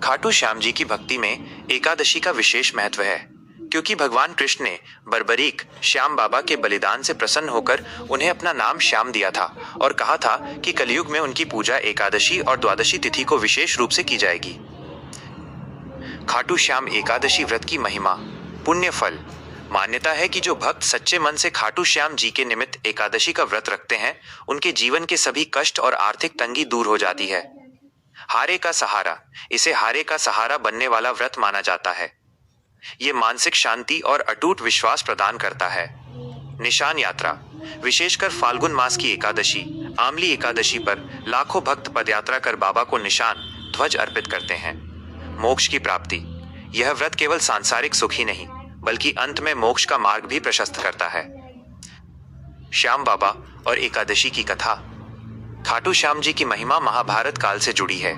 खाटू श्याम जी की भक्ति में एकादशी का विशेष महत्व है, क्योंकि भगवान कृष्ण ने बर्बरीक श्याम बाबा के बलिदान से प्रसन्न होकर उन्हें अपना नाम श्याम दिया था और कहा था कि कलयुग में उनकी पूजा एकादशी और द्वादशी तिथि को विशेष रूप से की जाएगी। खाटू श्याम एकादशी व्रत की महिमा, पुण्य फल। मान्यता है कि जो भक्त सच्चे मन से खाटू श्याम जी के निमित्त एकादशी का व्रत रखते हैं, उनके जीवन के सभी कष्ट और आर्थिक तंगी दूर हो जाती है। हारे का सहारा, इसे हारे का सहारा बनने वाला व्रत माना जाता है। ये मानसिक शांति और अटूट विश्वास प्रदान करता है। निशान यात्रा, विशेषकर फाल्गुन मास की एकादशी आमली एकादशी पर लाखों भक्त पदयात्रा कर बाबा को निशान ध्वज अर्पित करते हैं। मोक्ष की प्राप्ति, यह व्रत केवल सांसारिक सुख ही नहीं बल्कि अंत में मोक्ष का मार्ग भी प्रशस्त करता है। श्याम बाबा और एकादशी की कथा। खाटू श्याम जी की महिमा महाभारत काल से जुड़ी है।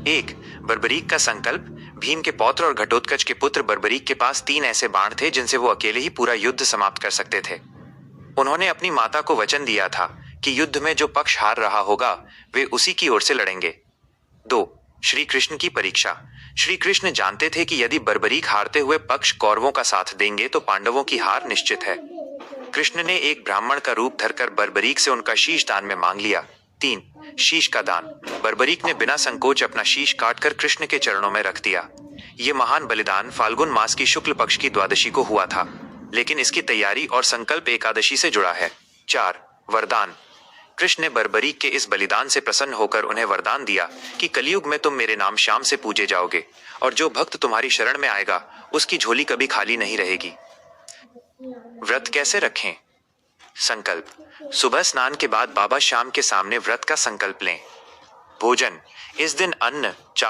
एक, बर्बरीक का संकल्प। भीम के पौत्र और घटोत्कच के पुत्र बर्बरीक के पास 3 ऐसे बाण थे जिनसे वो अकेले ही पूरा युद्ध समाप्त कर सकते थे। उन्होंने अपनी माता को वचन दिया था कि युद्ध में जो पक्ष हार रहा होगा वे उसी की ओर से लड़ेंगे। 2, श्री कृष्ण की परीक्षा। श्री कृष्ण जानते थे कि यदि बर्बरीक हारते हुए पक्ष कौरवों का साथ देंगे तो पांडवों की हार निश्चित है। कृष्ण ने एक ब्राह्मण का रूप धरकर बर्बरीक से उनका शीश दान में मांग लिया। 3, शीश का दान। बर्बरीक ने बिना संकोच अपना शीश काटकर कृष्ण के चरणों में रख दिया। ये महान बलिदान फाल्गुन मास की शुक्ल पक्ष की द्वादशी को हुआ था, लेकिन इसकी तैयारी और संकल्प एकादशी से जुड़ा है। 4, वरदान। कृष्ण ने बर्बरीक के इस बलिदान से प्रसन्न होकर उन्हें वरदान दिया कि कलयुग में तुम मेरे नाम श्याम से पूजे जाओगे और जो भक्त तुम्हारी शरण में आएगा उसकी झोली कभी खाली नहीं रहेगी। व्रत कैसे रखें? संकल्प, सुबह स्नान के बाद बाबा श्याम के सामने व्रत का संकल्प लें। भोजन, इस दिन अन्न